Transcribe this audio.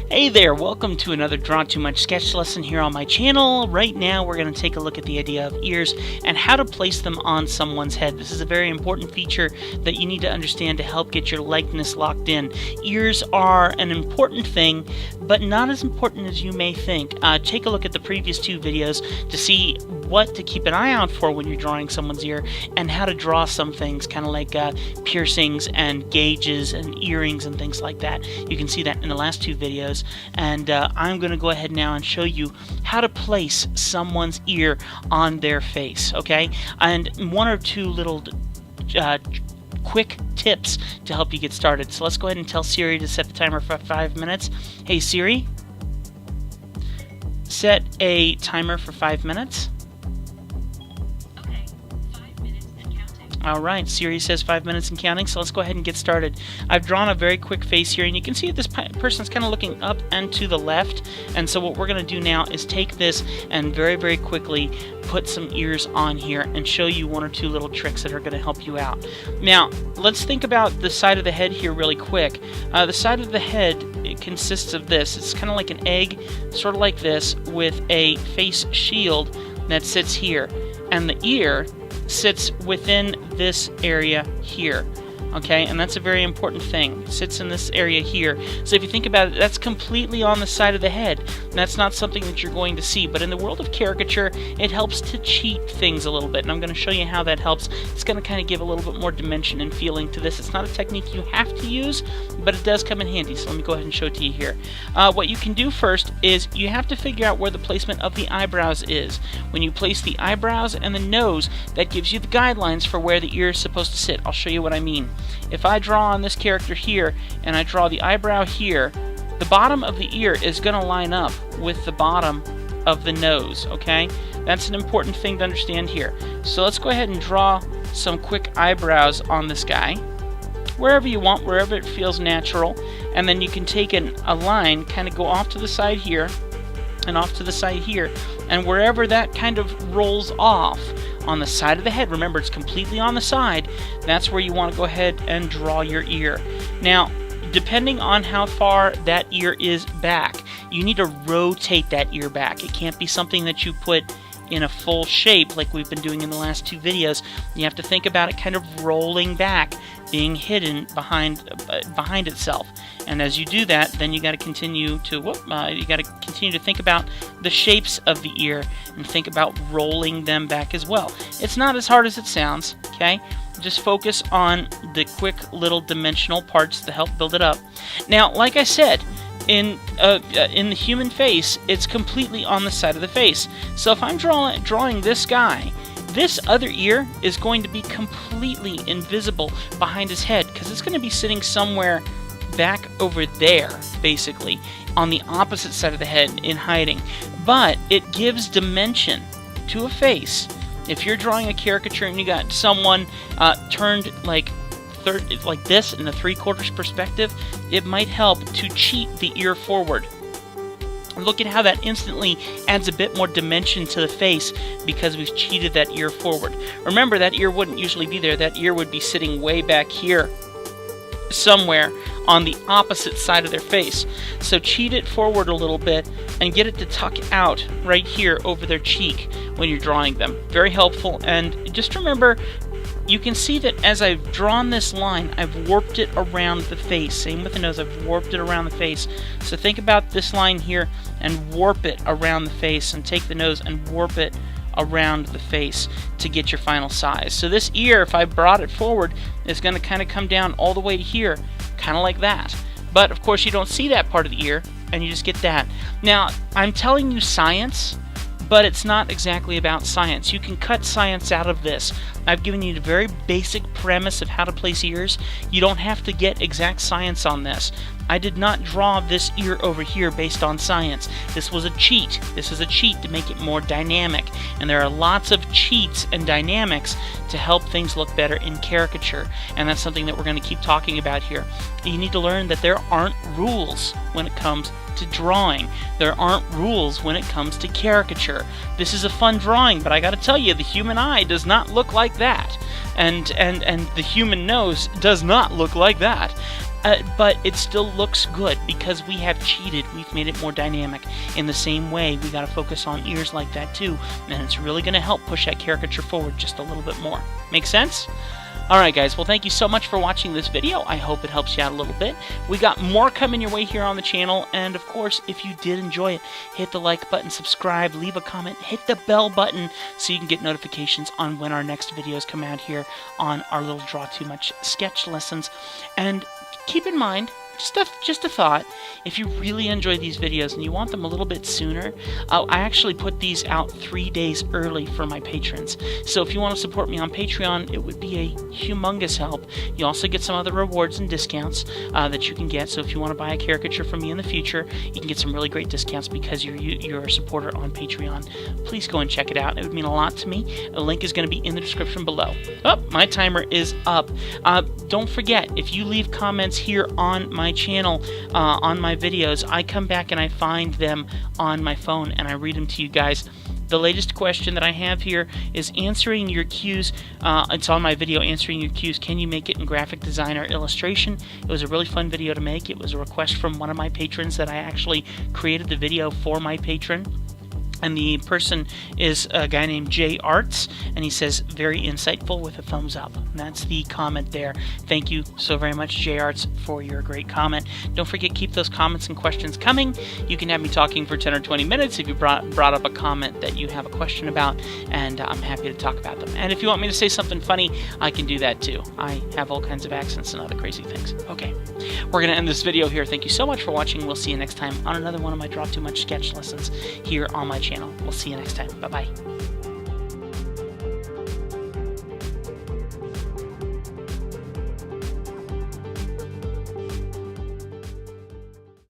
Hey there, welcome to another Draw Too Much sketch lesson here on my channel. Right now we're going to take a look at the idea of ears and how to place them on someone's head. This is a very important feature that you need to understand to help get your likeness locked in. Ears are an important thing, but not as important as you may think. Take a look at the previous two videos to see what to keep an eye out for when you're drawing someone's ear and how to draw some things, kind of like piercings and gauges and earrings and things like that. You can see that in the last two videos. And I'm going to go ahead now and show you how to place someone's ear on their face, okay? And one or two little quick tips to help you get started. So let's go ahead and tell Siri to set the timer for 5 minutes. Hey Siri, set a timer for 5 minutes. Alright, Siri says 5 minutes and counting, so let's go ahead and get started. I've drawn a very quick face here, and you can see this person's kind of looking up and to the left, and so what we're going to do now is take this and very, very quickly put some ears on here and show you one or two little tricks that are going to help you out. Now, let's think about the side of the head here really quick. The side of the head, it consists of this. It's kind of like an egg, sort of like this, with a face shield that sits here, and the ear sits within this area here, okay? And that's a very important thing. It sits in this area here. So if you think about it, that's completely on the side of the head. And that's not something that you're going to see. But in the world of caricature, it helps to cheat things a little bit. And I'm going to show you how that helps. It's going to kind of give a little bit more dimension and feeling to this. It's not a technique you have to use, but it does come in handy. So let me go ahead and show it to you here. What you can do first is you have to figure out where the placement of the eyebrows is. When you place the eyebrows and the nose, that gives you the guidelines for where the ear is supposed to sit. I'll show you what I mean. If I draw on this character here and I draw the eyebrow here, the bottom of the ear is going to line up with the bottom of the nose, okay? That's an important thing to understand here. So let's go ahead and draw some quick eyebrows on this guy, wherever you want, wherever it feels natural, and then you can take a line, kind of go off to the side here and off to the side here, and wherever that kind of rolls off on the side of the head, remember it's completely on the side, that's where you want to go ahead and draw your ear. Now, depending on how far that ear is back, you need to rotate that ear back. It can't be something that you put in a full shape like we've been doing in the last two videos. You have to think about it kind of rolling back, being hidden behind itself. And as you do that, then you got to continue to think about the shapes of the ear and think about rolling them back as well. It's not as hard as it sounds, okay? Just focus on the quick little dimensional parts to help build it up. Now, like I said, in the human face, it's completely on the side of the face. So if I'm drawing this guy, this other ear is going to be completely invisible behind his head because it's going to be sitting somewhere back over there, basically, on the opposite side of the head in hiding. But it gives dimension to a face. If you're drawing a caricature and you got someone turned like this in a 3/4 perspective, it might help to cheat the ear forward. Look at how that instantly adds a bit more dimension to the face because we've cheated that ear forward. Remember, that ear wouldn't usually be there. That ear would be sitting way back here somewhere on the opposite side of their face. So cheat it forward a little bit and get it to tuck out right here over their cheek when you're drawing them. Very helpful. And just remember, you can see that as I've drawn this line, I've warped it around the face. Same with the nose, I've warped it around the face. So think about this line here and warp it around the face, and take the nose and warp it around the face to get your final size. So this ear, if I brought it forward, is going to kind of come down all the way to here, kind of like that. But of course you don't see that part of the ear, and you just get that. Now, I'm telling you science, but it's not exactly about science. You can cut science out of this. I've given you the very basic premise of how to place ears. You don't have to get exact science on this. I did not draw this ear over here based on science. This was a cheat. This is a cheat to make it more dynamic. And there are lots of cheats and dynamics to help things look better in caricature. And that's something that we're going to keep talking about here. You need to learn that there aren't rules when it comes to drawing. There aren't rules when it comes to caricature. This is a fun drawing, but I gotta tell you, the human eye does not look like that. And the human nose does not look like that. but it still looks good because we have cheated. We've made it more dynamic. In the same way, we got to focus on ears like that too, and it's really going to help push that caricature forward just a little bit more. Make sense? Alright guys, well thank you so much for watching this video. I hope it helps you out a little bit. We got more coming your way here on the channel, and of course, if you did enjoy it, hit the like button, subscribe, leave a comment, hit the bell button so you can get notifications on when our next videos come out here on our little Draw Too Much sketch lessons. And keep in mind, just a thought, if you really enjoy these videos and you want them a little bit sooner, I actually put these out 3 days early for my patrons. So if you want to support me on Patreon, it would be a humongous help. You also get some other rewards and discounts that you can get. So if you want to buy a caricature from me in the future, you can get some really great discounts because you're a supporter on Patreon. Please go and check it out. It would mean a lot to me. The link is going to be in the description below. Oh, my timer is up. Don't forget, if you leave comments here on my channel, on my videos, I come back and I find them on my phone and I read them to you guys. The latest question that I have here is answering your cues. It's on my video, answering your cues. Can you make it in graphic design or illustration? It was a really fun video to make. It was a request from one of my patrons that I actually created the video for my patron. And the person is a guy named Jay Arts, and he says, very insightful with a thumbs up. And that's the comment there. Thank you so very much, Jay Arts, for your great comment. Don't forget, keep those comments and questions coming. You can have me talking for 10 or 20 minutes if you brought up a comment that you have a question about, and I'm happy to talk about them. And if you want me to say something funny, I can do that too. I have all kinds of accents and other crazy things. Okay, we're going to end this video here. Thank you so much for watching. We'll see you next time on another one of my Draw Too Much sketch lessons here on my channel. We'll see you next time. Bye-bye.